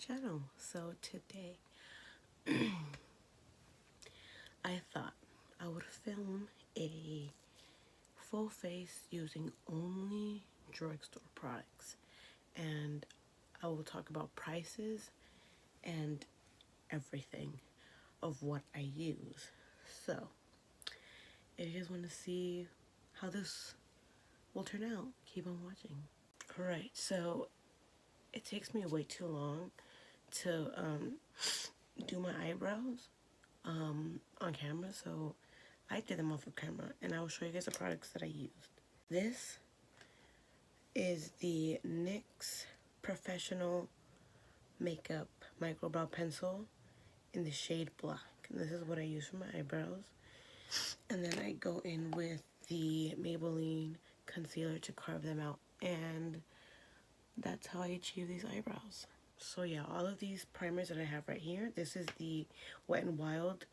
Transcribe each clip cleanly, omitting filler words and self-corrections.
channel. So today I thought I would film a full face using only drugstore products, and I will talk about prices and everything of what I use. So if you guys want to see how this will turn out, keep on watching. Alright, so it takes me way too long to do my eyebrows on camera, so I did them off of camera, and I will show you guys the products that I used. This is the NYX Professional Makeup Micro Brow Pencil in the shade black. And this is what I use for my eyebrows. And then I go in with the Maybelline concealer to carve them out, and that's how I achieve these eyebrows. So yeah, all of these primers that I have right here, this is the Wet n Wild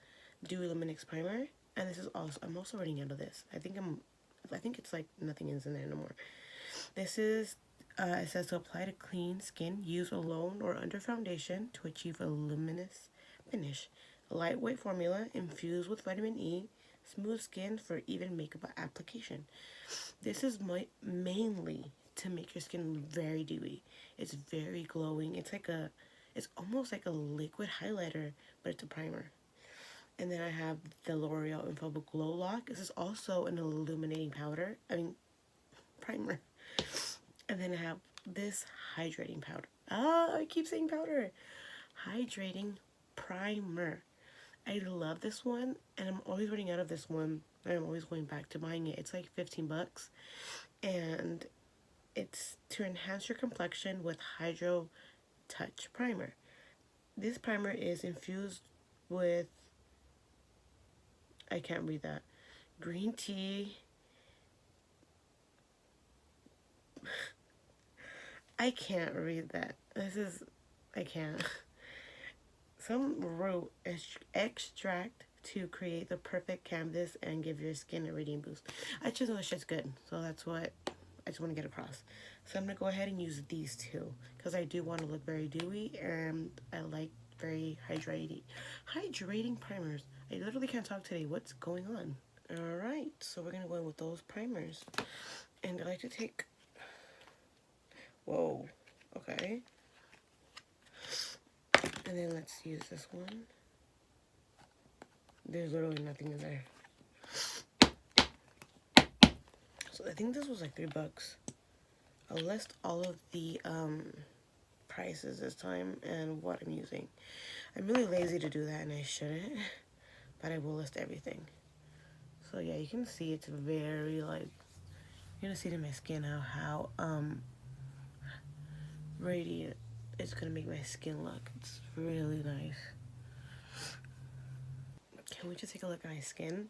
Dewy Luminix primer, and this is also, I'm also running out of this. I think it's like nothing is in there no more. This is it says to apply to clean skin, use alone or under foundation to achieve a luminous finish. A lightweight formula infused with vitamin E, smooth skin for even makeup application. This is mainly to make your skin very dewy. It's very glowing. It's almost like a liquid highlighter, but it's a primer. And then I have the L'Oreal Infallible Glow Lock. This is also an illuminating primer. And then I have this hydrating powder. I keep saying powder. Hydrating primer. I love this one, and I'm always running out of this one. I'm always going back to buying it. It's like 15 bucks, and it's to enhance your complexion with Hydro Touch Primer. This primer is infused with, I can't read that, green tea. I can't read that. I can't. Some root extract to create the perfect canvas and give your skin a radiant boost. I just know that shit's good, so that's what I just want to get across. So I'm going to go ahead and use these two, because I do want to look very dewy, and I like very hydrating primers. I literally can't talk today. What's going on? Alright, so we're going to go in with those primers. And I like to take... Whoa. Okay. And then let's use this one. There's literally nothing in there. So I think this was like $3. I'll list all of the prices this time and what I'm using. I'm really lazy to do that, and I shouldn't, but I will list everything. So yeah, you can see it's very like, you're gonna see it in my skin how radiant it's gonna make my skin look. It's really nice. Can we just take a look at my skin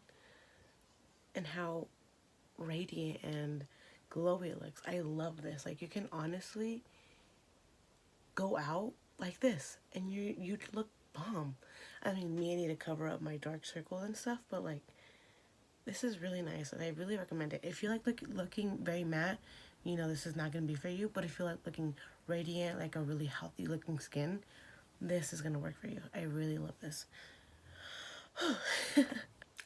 and how radiant and glowy it looks? I love this. Like, you can honestly go out like this and you'd look bomb. I mean, I need to cover up my dark circles and stuff, but like, this is really nice, and I really recommend it. If you like looking very matte, you know this is not going to be for you. But if you like looking radiant, like a really healthy looking skin, this is going to work for you. I really love this.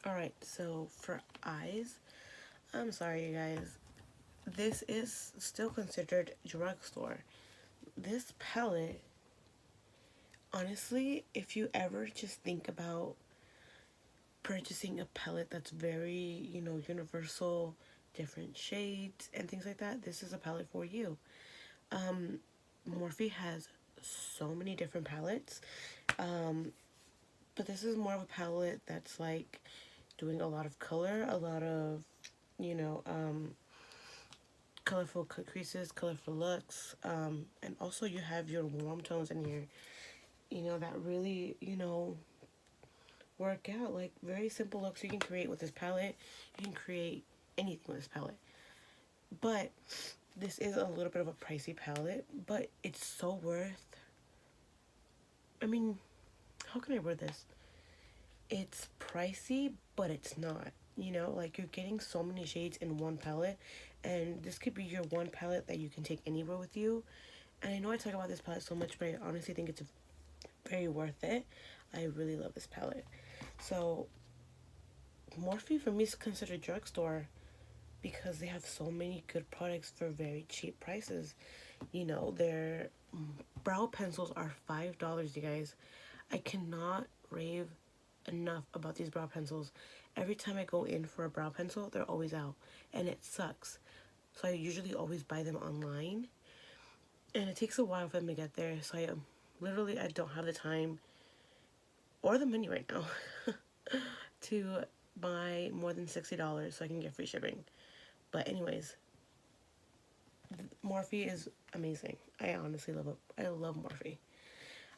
Alright, so for eyes, I'm sorry you guys, this is still considered drugstore. This palette, honestly, if you ever just think about purchasing a palette that's very, you know, universal, different shades and things like that, this is a palette for you. Morphe has so many different palettes, but this is more of a palette that's like doing a lot of color, a lot of, you know, colorful creases, colorful looks, and also you have your warm tones in here, you know, that really, you know, work out. Like, very simple looks you can create with this palette. You can create anything with this palette. But this is a little bit of a pricey palette, but it's so worth... I mean, how can I word this? It's pricey, but it's not. You know, like, you're getting so many shades in one palette, and this could be your one palette that you can take anywhere with you, And I know I talk about this palette so much, but I honestly think it's very worth it. I really love this palette. So Morphe for me is considered drugstore because they have so many good products for very cheap prices. You know, their brow pencils are $5, you guys. I cannot rave enough about these brow pencils. Every time I go in for a brow pencil, they're always out, and it sucks. So I usually always buy them online, and it takes a while for them to get there. So I don't have the time or the money right now to buy more than $60 so I can get free shipping. But anyways, Morphe is amazing. I honestly love it. I love Morphe.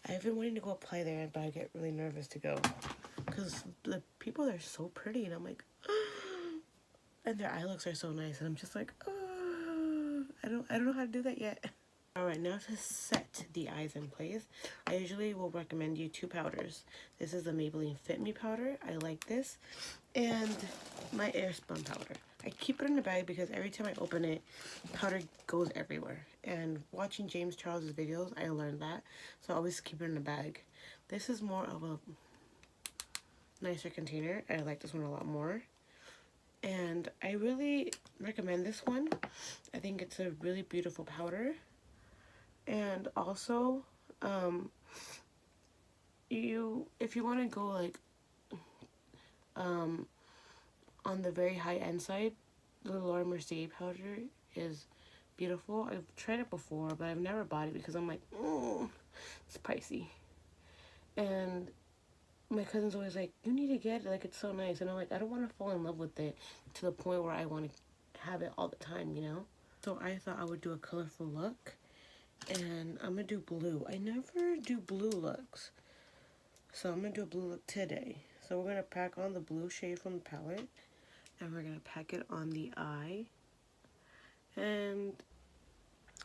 I've been wanting to go apply there, but I get really nervous to go because the people there are so pretty, and I'm like, and their eye looks are so nice, and I'm just like, I don't know how to do that yet. Alright, now to set the eyes in place, I usually will recommend you two powders. This is the Maybelline Fit Me powder. I like this. And my Airspun powder. I keep it in the bag because every time I open it, powder goes everywhere. And watching James Charles' videos, I learned that. So I always keep it in the bag. This is more of a nicer container. I like this one a lot more. And I really recommend this one. I think it's a really beautiful powder. And also, if you want to go like on the very high end side, the Laura Mercier powder is beautiful. I've tried it before, but I've never bought it because I'm like, it's pricey. And my cousin's always like, you need to get it, like, it's so nice. And I'm like, I don't want to fall in love with it to the point where I want to have it all the time, you know? So I thought I would do a colorful look. And I'm going to do blue. I never do blue looks. So I'm going to do a blue look today. So we're going to pack on the blue shade from the palette. And we're going to pack it on the eye. And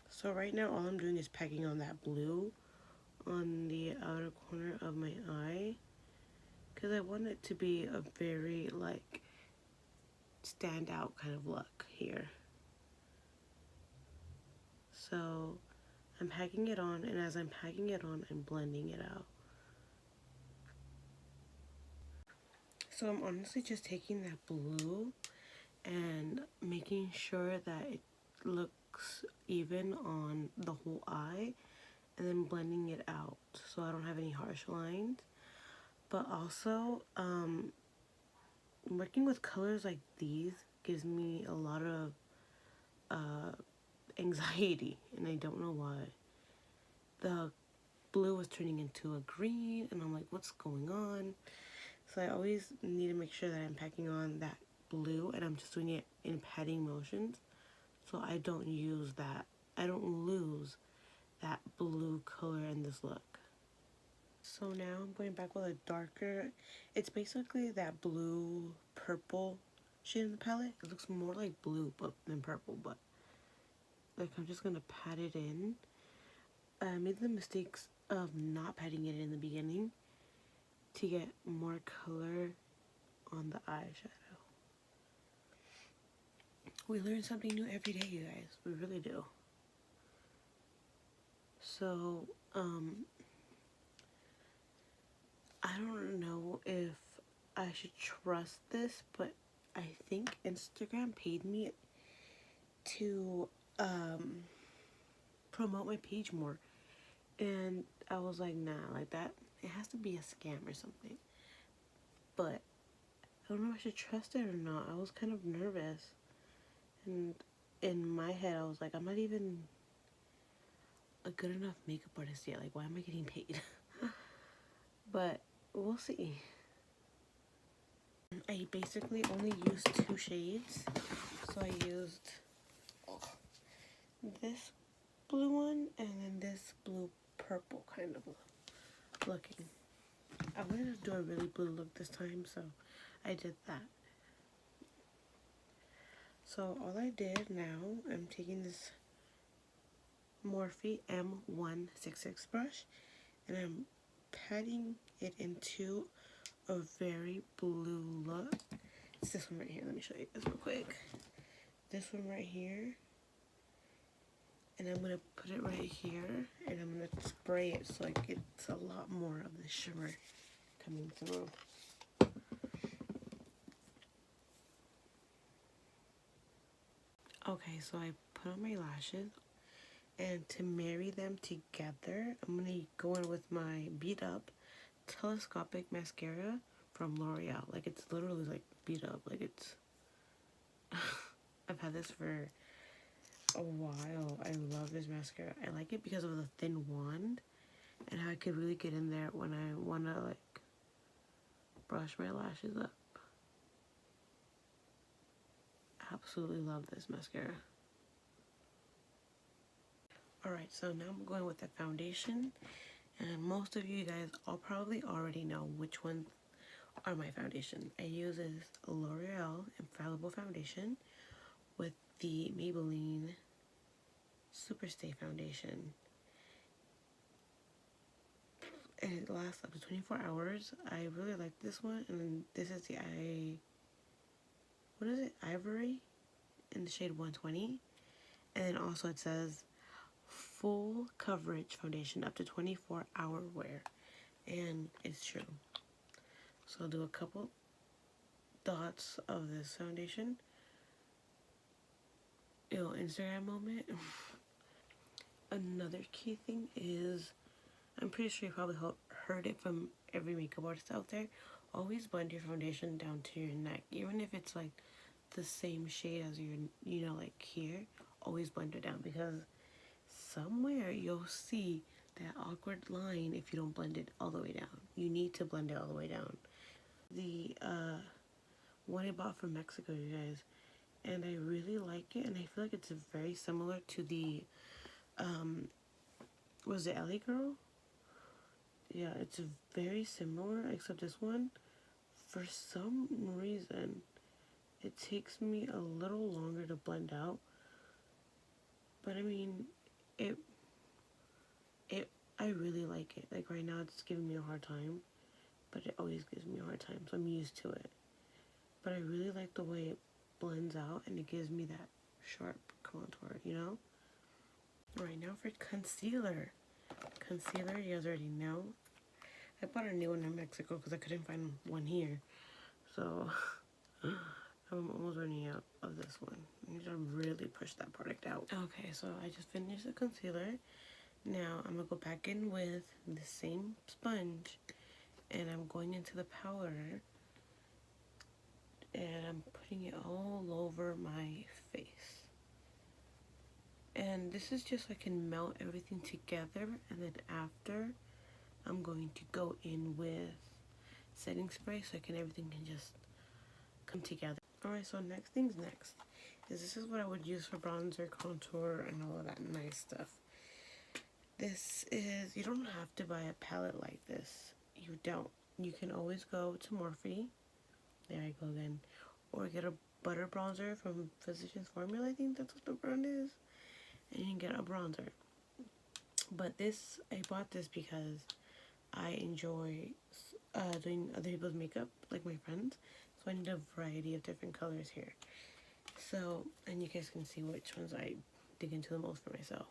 so right now all I'm doing is packing on that blue on the outer corner of my eye. Because I want it to be a very, like, stand out kind of look here. So I'm packing it on, and as I'm packing it on, I'm blending it out. So I'm honestly just taking that blue and making sure that it looks even on the whole eye, and then blending it out so I don't have any harsh lines. But also, working with colors like these gives me a lot of anxiety, and I don't know why. The blue was turning into a green, and I'm like, what's going on? So I always need to make sure that I'm packing on that blue, and I'm just doing it in patting motions, so I don't lose that blue color in this look. So now I'm going back with a darker, it's basically that blue purple shade in the palette. It looks more like blue than purple, but like I'm just gonna pat it in. I made the mistakes of not patting it in the beginning to get more color on the eyeshadow. We learn something new every day, you guys. We really do. So, I don't know if I should trust this, but I think Instagram paid me to promote my page more. And I was like, nah, like that, it has to be a scam or something. But I don't know if I should trust it or not. I was kind of nervous. And in my head, I was like, I'm not even a good enough makeup artist yet. Like, why am I getting paid? But we'll see. I basically only used two shades. So I used this blue one and then this blue purple kind of looking. I wanted to do a really blue look this time, so I did that. So all I did now, I'm taking this Morphe M166 brush and I'm patting it into a very blue look. It's this one right here. Let me show you this real quick. This one right here. And I'm going to put it right here, and I'm going to spray it so it gets a lot more of the shimmer coming through. Okay, so I put on my lashes, and to marry them together, I'm going to go in with my Beat Up Telescopic Mascara from L'Oreal. Like, it's literally like beat up. Like, it's I've had this for a while. I love this mascara. I like it because of the thin wand and how I could really get in there when I want to like brush my lashes up. Absolutely love this mascara. Alright, so now I'm going with the foundation, and most of you guys all probably already know which ones are my foundation. I use this L'Oreal Infallible Foundation with the Maybelline Superstay Foundation. And it lasts up to 24 hours. I really like this one, and then this is the Ivory in the shade 120. And then also it says full coverage foundation up to 24-hour wear, and it's true. So I'll do a couple dots of this foundation. Instagram moment. Another key thing is, I'm pretty sure you probably heard it from every makeup artist out there, always blend your foundation down to your neck, even if it's like the same shade as your, like here, always blend it down, because somewhere you'll see that awkward line if you don't blend it all the way down. You need to blend it all the way down. The one I bought from Mexico, you guys, and I really like it, and I feel like it's very similar to the was it LA Girl? Yeah, it's very similar, except this one, for some reason, it takes me a little longer to blend out. But I mean, I really like it. Like right now, it's giving me a hard time, but it always gives me a hard time, so I'm used to it. But I really like the way it blends out, and it gives me that sharp contour, Right now for concealer. Concealer, you guys already know. I bought a new one in Mexico because I couldn't find one here. So, I'm almost running out of this one. I need to really push that product out. Okay, so I just finished the concealer. Now, I'm going to go back in with the same sponge, and I'm going into the powder, and I'm putting it all over my face. And this is just so I can melt everything together, and then after, I'm going to go in with setting spray so everything can just come together. Alright, so next thing's next. This is what I would use for bronzer, contour, and all of that nice stuff. This is, you don't have to buy a palette like this. You don't. You can always go to Morphe. There I go again. Or get a butter bronzer from Physicians Formula. I think that's what the brand is. And you can get a bronzer. But this, I bought this because I enjoy doing other people's makeup, like my friends. So I need a variety of different colors here. So, and you guys can see which ones I dig into the most for myself.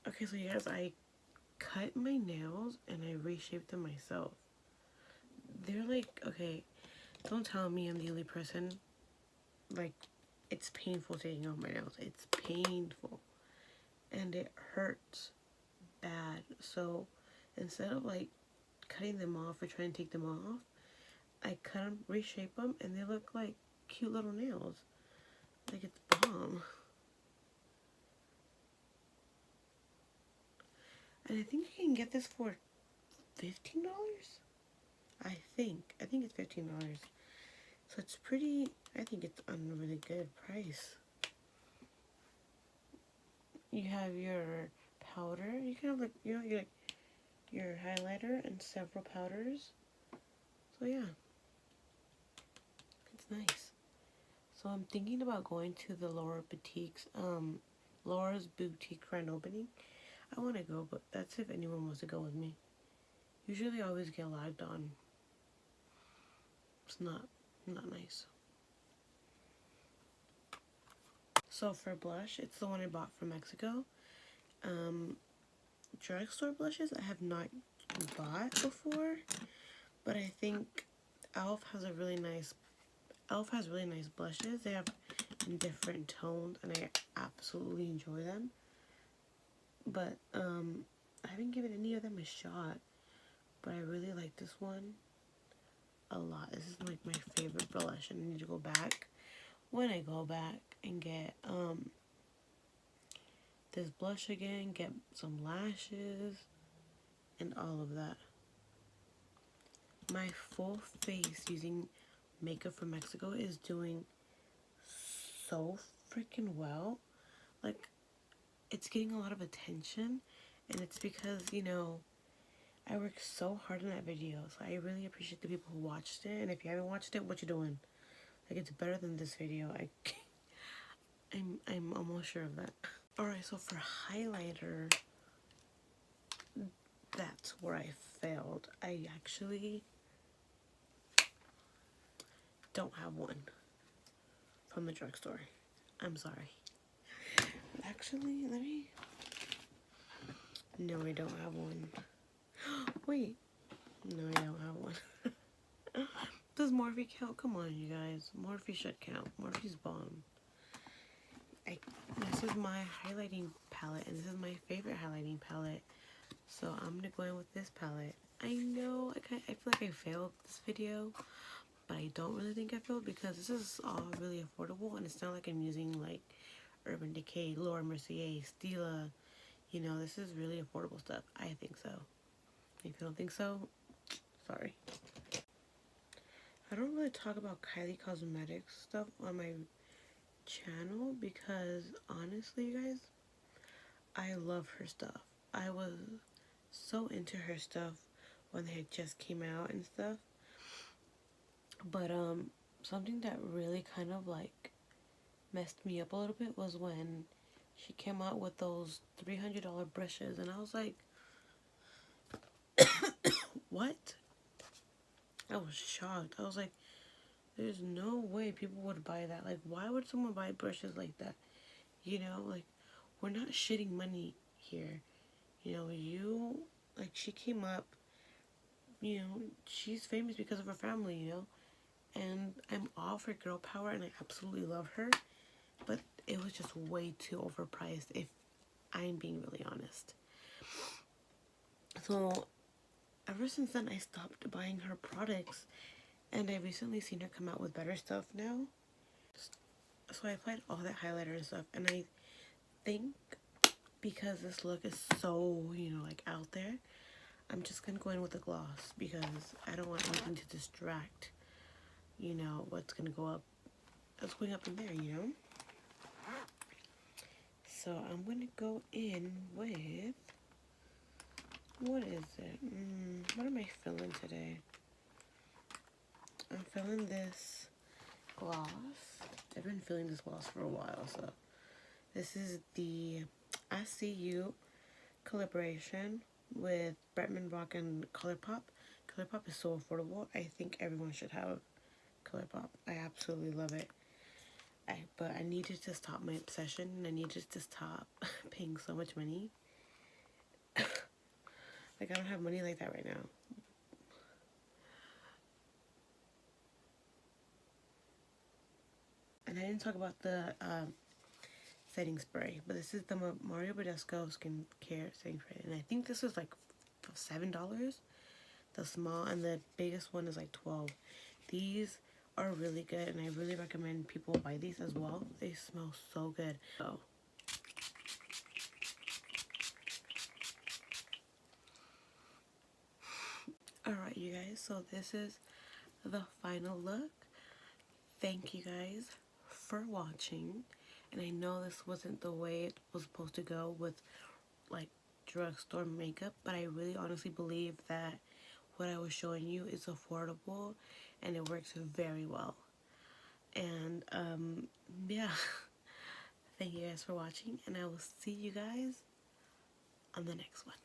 Okay, so you guys, I cut my nails and I reshaped them myself. They're like, okay, don't tell me I'm the only person. Like, it's painful taking off my nails. It's painful. And it hurts bad. So, instead of like cutting them off or trying to take them off, I cut them, reshape them, and they look like cute little nails. Like, it's bomb. And I think you can get this for $15. I think it's $15. So it's pretty, I think it's a really good price. You have your powder. You can have like, your highlighter and several powders. So yeah, it's nice. So I'm thinking about going to the Laura's Boutique grand opening. I want to go, but that's if anyone wants to go with me. Usually I always get lagged on. It's not nice. So for blush, it's the one I bought from Mexico. Drugstore blushes I have not bought before, but I think Elf has really nice blushes. They have different tones and I absolutely enjoy them. But I haven't given any of them a shot, but I really like this one a lot. This is like my favorite blush, and I need to go back when I go back and get this blush again, get some lashes and all of that. My full face using makeup from Mexico is doing so freaking well. Like, it's getting a lot of attention, and it's because, you know, I worked so hard on that video, so I really appreciate the people who watched it. And if you haven't watched it, what you doing? Like, it's better than this video. I'm almost sure of that. Alright, so for highlighter, that's where I failed. I actually don't have one from the drugstore. I'm sorry. Actually, let me... No, I don't have one. Wait. No, I don't have one. Does Morphe count? Come on, you guys. Morphe should count. Morphe's bomb. This is my highlighting palette, and this is my favorite highlighting palette. So I'm going to go in with this palette. I know, I feel like I failed this video, but I don't really think I failed because this is all really affordable, and it's not like I'm using like Urban Decay, Laura Mercier, Stila. You know, this is really affordable stuff. I think so. If you don't think so, sorry. I don't really talk about Kylie Cosmetics stuff on my channel because honestly, you guys, I love her stuff. I was so into her stuff when they had just came out and stuff. But something that really kind of like messed me up a little bit was when she came out with those $300 brushes, and I was like, what? I was shocked. I was like, there's no way people would buy that. Like, why would someone buy brushes like that? You know, like, we're not shitting money here. You know, like, she came up, you know, she's famous because of her family, you know, and I'm all for girl power, and I absolutely love her, but it was just way too overpriced, if I'm being really honest. So, ever since then, I stopped buying her products, and I've recently seen her come out with better stuff now. So I applied all that highlighter and stuff, and I think because this look is so, you know, like out there, I'm just gonna go in with a gloss because I don't want anything to distract, you know, what's going up in there, you know. So I'm going to go in with, what is it? What am I feeling today? I'm feeling this gloss. I've been feeling this gloss for a while, so this is the I See You collaboration with Bretman Rock and ColourPop. ColourPop is so affordable. I think everyone should have ColourPop. I absolutely love it. But I needed to stop my obsession, and I needed to stop paying so much money. Like, I don't have money like that right now. And I didn't talk about the setting spray, but this is the Mario Badescu skincare setting spray, and I think this is like $7. The small, and the biggest one is like $12. These are really good, and I really recommend people buy these as well. They smell so good. So alright, you guys, so this is the final look. Thank you guys for watching, and I know this wasn't the way it was supposed to go with like drugstore makeup, but I really honestly believe that what I was showing you is affordable and it works very well. And yeah, thank you guys for watching, and I will see you guys on the next one.